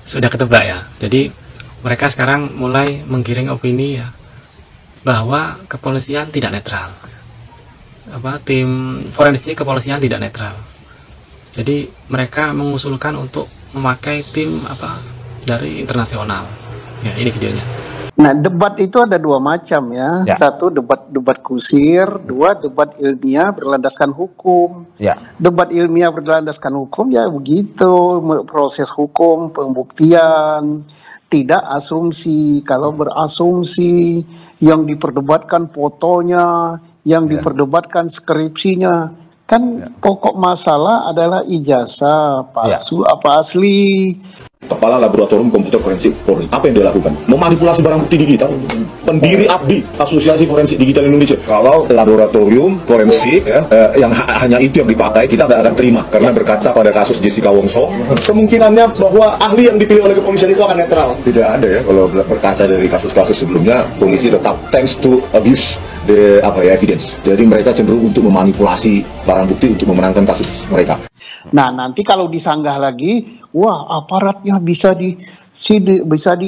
sudah ketebak ya. Jadi mereka sekarang mulai menggiring opini ya bahwa kepolisian tidak netral. Tim forensik kepolisian tidak netral. Jadi mereka mengusulkan untuk memakai tim dari internasional. Ya, ini videonya. Nah, debat itu ada dua macam ya. Satu debat kusir, dua debat ilmiah berlandaskan hukum. Debat ilmiah berlandaskan hukum ya begitu, proses hukum, pembuktian, tidak asumsi. Kalau berasumsi, yang diperdebatkan fotonya, yang diperdebatkan skripsinya, kan pokok masalah adalah ijazah palsu apa asli. Kepala Laboratorium Komputer Forensik Polri, apa yang dia lakukan? Memanipulasi barang bukti digital. Pendiri AFDI, Asosiasi Forensik Digital Indonesia. Kalau laboratorium forensik yang hanya itu yang dipakai, kita tidak akan terima. Karena berkaca pada kasus Jessica Wongso, kemungkinannya bahwa ahli yang dipilih oleh kepolisian itu akan netral. Tidak ada ya, kalau berkaca dari kasus-kasus sebelumnya, polisi tetap thanks to abuse the evidence. Jadi mereka cenderung untuk memanipulasi barang bukti untuk memenangkan kasus mereka. Nah, nanti kalau disanggah lagi, wah aparatnya bisa di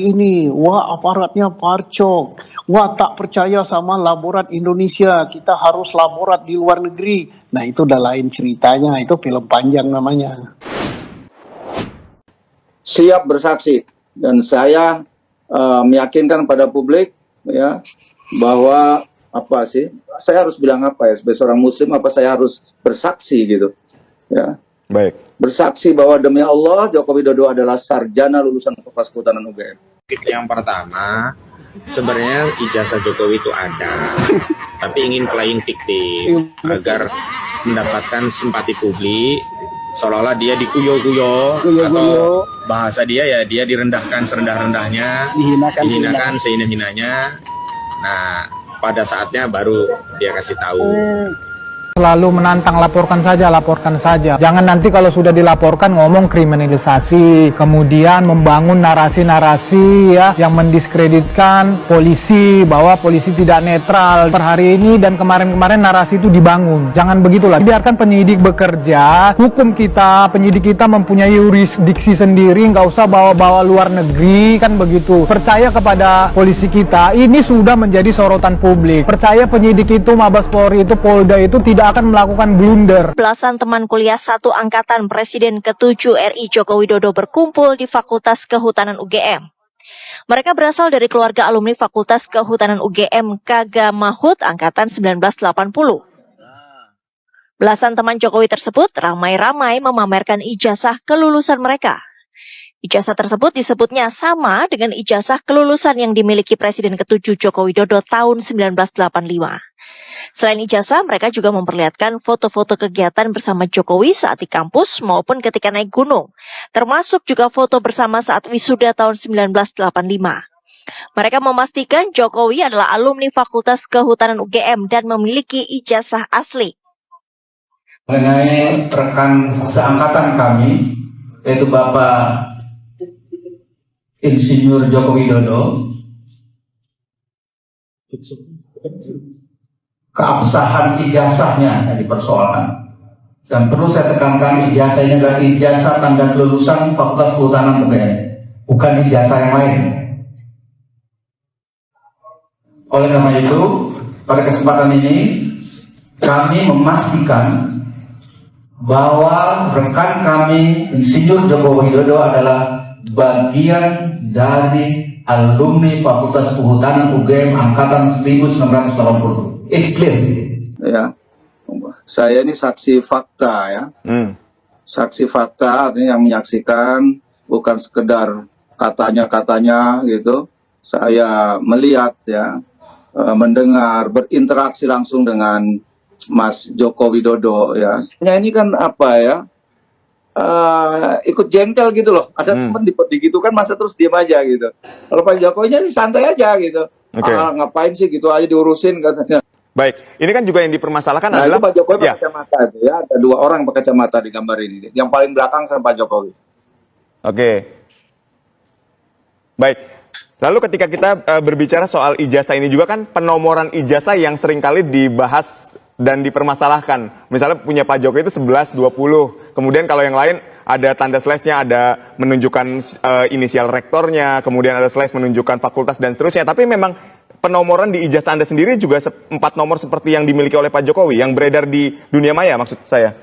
ini, wah aparatnya parcok, wah tak percaya sama laborat Indonesia, kita harus laborat di luar negeri. Nah, itu udah lain ceritanya, itu film panjang namanya. Siap bersaksi, dan saya meyakinkan pada publik ya bahwa saya harus bilang apa ya, sebagai seorang muslim, apa saya harus bersaksi gitu ya. Baik. Bersaksi bahwa demi Allah Joko Widodo adalah sarjana lulusan Fakultas Kehutanan UGM. Yang pertama, sebenarnya ijazah Jokowi itu ada, tapi ingin playing fiktif agar mendapatkan simpati publik, seolah-olah dia dikuyo-kuyo atau bahasa dia ya dia direndahkan serendah-rendahnya, dihinakan sehina-hinanya. Nah, pada saatnya baru dia kasih tahu. Selalu menantang, laporkan saja. Jangan nanti kalau sudah dilaporkan ngomong kriminalisasi, kemudian membangun narasi-narasi ya yang mendiskreditkan polisi, bahwa polisi tidak netral. Per hari ini dan kemarin-kemarin narasi itu dibangun. Jangan begitulah. Biarkan penyidik bekerja, hukum kita, penyidik kita mempunyai yurisdiksi sendiri, nggak usah bawa-bawa luar negeri, kan begitu. Percaya kepada polisi kita, ini sudah menjadi sorotan publik. Percaya penyidik itu, Mabes Polri itu, Polda itu tidak akan melakukan blunder. Belasan teman kuliah satu angkatan Presiden ke-7 RI Joko Widodo berkumpul di Fakultas Kehutanan UGM. Mereka berasal dari keluarga alumni Fakultas Kehutanan UGM Kaga Mahut angkatan 1980. Belasan teman Jokowi tersebut ramai-ramai memamerkan ijazah kelulusan mereka. Ijazah tersebut disebutnya sama dengan ijazah kelulusan yang dimiliki Presiden ke-7 Joko Widodo tahun 1985. Selain ijazah, mereka juga memperlihatkan foto-foto kegiatan bersama Jokowi saat di kampus maupun ketika naik gunung, termasuk juga foto bersama saat wisuda tahun 1985. Mereka memastikan Jokowi adalah alumni Fakultas Kehutanan UGM dan memiliki ijazah asli. Mengenai rekan seangkatan kami, yaitu Bapak Insinyur Joko Widodo, keabsahan ijazahnya yang dipersoalkan. Dan perlu saya tekankan, ijazahnya adalah ijazah tanda kelulusan Fakultas Kehutanan UGM, bukan ijazah yang lain. Oleh karena itu, pada kesempatan ini kami memastikan bahwa rekan kami Insinyur Joko Widodo adalah bagian dari alumni Fakultas Kehutanan UGM angkatan 1980. It's clear. Ya, saya ini saksi fakta ya. Saksi fakta artinya yang menyaksikan, bukan sekedar katanya-katanya gitu. Saya melihat ya, mendengar, berinteraksi langsung dengan Mas Joko Widodo ya. Ya ini kan apa ya? Ikut jengkel gitu loh. Ada teman digitukan masa terus diam aja gitu. Kalau Pak Jokowinya sih santai aja gitu. Ngapain sih gitu aja diurusin katanya. Baik, ini kan juga yang dipermasalahkan adalah itu Pak Jokowi pakai kacamata itu ya. Ada dua orang pakai kacamata di gambar ini. Yang paling belakang sama Pak Jokowi. Baik. Lalu ketika kita berbicara soal ijazah ini juga kan penomoran ijazah yang seringkali dibahas dan dipermasalahkan. Misalnya punya Pak Jokowi itu 11, 20. Kemudian kalau yang lain ada tanda slash-nya, ada menunjukkan inisial rektornya, kemudian ada slash menunjukkan fakultas dan seterusnya. Tapi memang penomoran di ijazah Anda sendiri juga 4 nomor seperti yang dimiliki oleh Pak Jokowi, yang beredar di dunia maya maksud saya.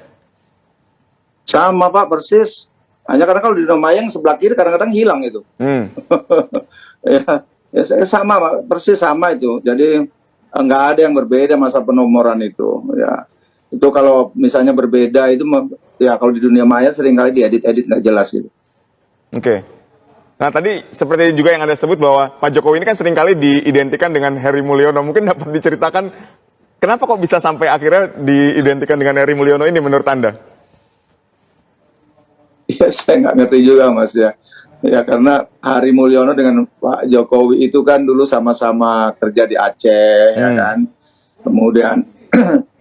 Sama Pak, persis. Hanya karena kalau di dunia maya yang sebelah kiri kadang-kadang hilang itu. Ya sama Pak, persis sama itu. Jadi nggak ada yang berbeda masa penomoran itu. Ya itu kalau misalnya berbeda itu ya kalau di dunia maya seringkali diedit-edit nggak jelas gitu. Oke. Nah tadi seperti juga yang Anda sebut bahwa Pak Jokowi ini kan seringkali diidentikan dengan Heri Mulyono. Mungkin dapat diceritakan kenapa kok bisa sampai akhirnya diidentikan dengan Heri Mulyono ini menurut Anda? Ya saya nggak ngerti juga Mas ya. Ya karena Heri Mulyono dengan Pak Jokowi itu kan dulu sama-sama kerja di Aceh, ya kan. Kemudian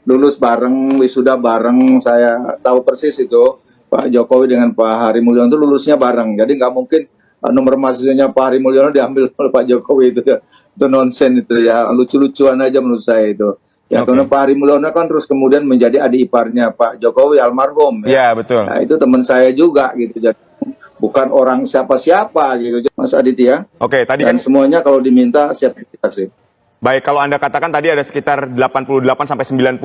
lulus bareng, wisuda bareng, saya tahu persis itu Pak Jokowi dengan Pak Heri Mulyono itu lulusnya bareng. Jadi nggak mungkin nomor mahasiswanya Pak Heri Mulyono diambil oleh Pak Jokowi itu ya. Itu nonsen itu ya, lucu-lucuan aja menurut saya itu. Ya karena Pak Heri Mulyono kan terus kemudian menjadi adik iparnya Pak Jokowi almarhum. Ya betul. Nah, itu teman saya juga gitu. Jadi bukan orang siapa-siapa gitu, Mas Aditya. Oke, tadi dan kan semuanya kalau diminta siap dikasih. Baik, kalau Anda katakan tadi ada sekitar 88 sampai 91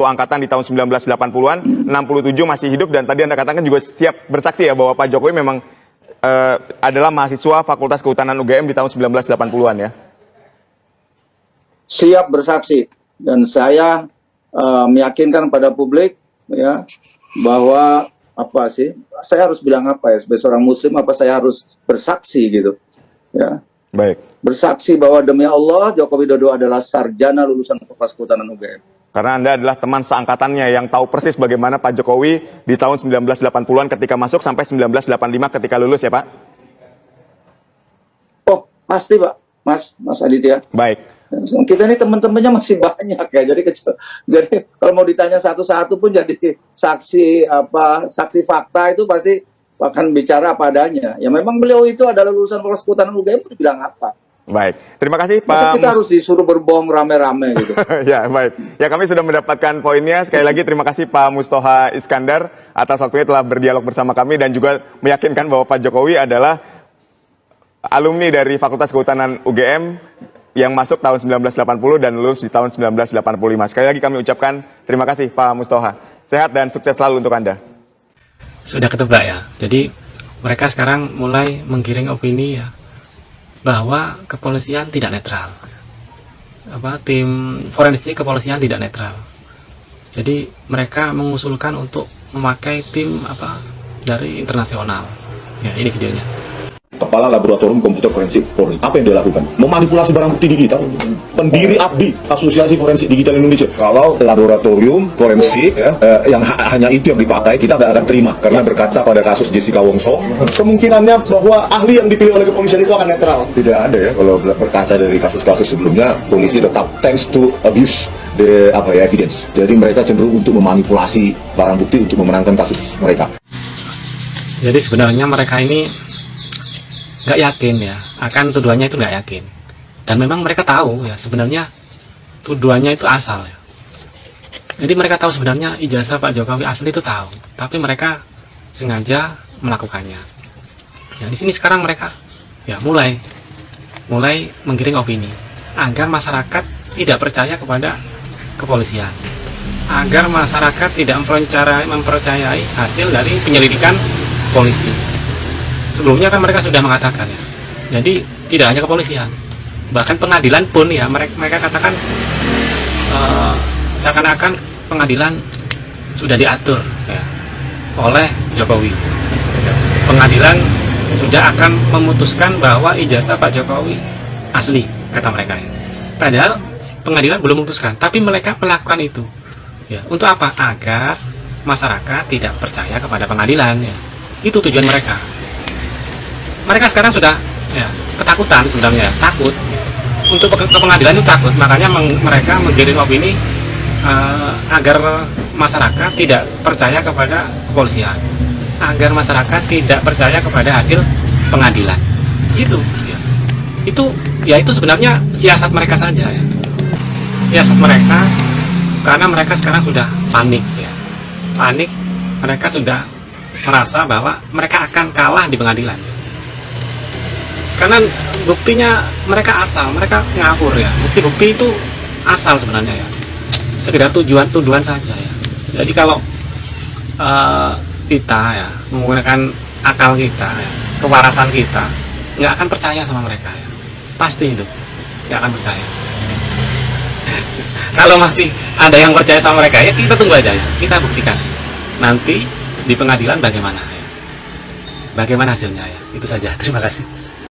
angkatan di tahun 1980-an, 67 masih hidup, dan tadi Anda katakan juga siap bersaksi ya bahwa Pak Jokowi memang adalah mahasiswa Fakultas Kehutanan UGM di tahun 1980-an ya? Siap bersaksi, dan saya meyakinkan pada publik ya bahwa apa sih, saya harus bilang apa ya, sebagai seorang muslim apa saya harus bersaksi gitu ya. Baik. Bersaksi bahwa demi Allah Joko Widodo adalah sarjana lulusan Fakultas Kehutanan UGM. Karena Anda adalah teman seangkatannya yang tahu persis bagaimana Pak Jokowi di tahun 1980-an ketika masuk sampai 1985 ketika lulus ya Pak? Oh pasti Pak, Mas Aditya. Baik. Kita ini teman-temannya masih banyak ya, jadi kalau mau ditanya satu-satu pun jadi saksi fakta itu pasti akan bicara apa adanya. Ya memang beliau itu adalah lulusan Fakultas Kehutanan UGM, itu bilang apa? Baik, terima kasih Pak. Masa kita harus disuruh berbohong rame-rame gitu. Ya baik, ya kami sudah mendapatkan poinnya. Sekali lagi terima kasih Pak Mustoha Iskandar atas waktunya telah berdialog bersama kami dan juga meyakinkan bahwa Pak Jokowi adalah alumni dari Fakultas Kehutanan UGM yang masuk tahun 1980 dan lulus di tahun 1985. Sekali lagi kami ucapkan terima kasih Pak Mustoha. Sehat dan sukses selalu untuk Anda. Sudah ketebak ya. Jadi mereka sekarang mulai menggiring opini ya bahwa kepolisian tidak netral. Tim forensik kepolisian tidak netral. Jadi mereka mengusulkan untuk memakai tim dari internasional. Ya, ini videonya. Kepala Laboratorium Komputer Forensik Polri. Apa yang dia lakukan? Memanipulasi barang bukti digital. Pendiri AFDI, Asosiasi Forensik Digital Indonesia. Kalau laboratorium forensik yang hanya itu yang dipakai, kita nggak akan terima. Karena berkaca pada kasus Jessica Wongso, kemungkinannya bahwa ahli yang dipilih oleh kepolisian itu akan netral. Tidak ada ya, kalau berkaca dari kasus-kasus sebelumnya, polisi tetap tends to abuse the evidence. Jadi mereka cenderung untuk memanipulasi barang bukti untuk memenangkan kasus mereka. Jadi sebenarnya mereka ini nggak yakin ya, akan tuduhannya itu nggak yakin. Dan memang mereka tahu ya sebenarnya tuduhannya itu asal ya. Jadi mereka tahu sebenarnya ijazah Pak Jokowi asli itu tahu, tapi mereka sengaja melakukannya. Ya di sini sekarang mereka ya mulai menggiring opini agar masyarakat tidak percaya kepada kepolisian, agar masyarakat tidak mempercayai hasil dari penyelidikan polisi. Sebelumnya kan mereka sudah mengatakan ya, jadi tidak hanya kepolisian, bahkan pengadilan pun ya mereka katakan seakan-akan pengadilan sudah diatur ya, oleh Jokowi. Pengadilan sudah akan memutuskan bahwa ijazah Pak Jokowi asli, kata mereka ya. Padahal pengadilan belum memutuskan, tapi mereka melakukan itu ya, untuk apa? Agar masyarakat tidak percaya kepada pengadilan ya. Itu tujuan mereka. Mereka sekarang sudah ya, ketakutan sebenarnya, takut untuk ke pengadilan itu takut, makanya mereka menggiring opini agar masyarakat tidak percaya kepada kepolisian, agar masyarakat tidak percaya kepada hasil pengadilan. Itu sebenarnya siasat mereka saja ya. Siasat mereka karena mereka sekarang sudah panik ya. Panik, mereka sudah merasa bahwa mereka akan kalah di pengadilan. Karena buktinya mereka asal, mereka ngawur ya. Bukti-bukti itu asal sebenarnya ya. Sekedar tuduhan saja ya. Jadi kalau kita ya menggunakan akal kita, ya, kewarasan kita, nggak akan percaya sama mereka ya. Pasti itu nggak akan percaya. Kalau masih ada yang percaya sama mereka ya kita tunggu aja ya. Kita buktikan nanti di pengadilan bagaimana ya. Bagaimana hasilnya ya. Itu saja. Terima kasih.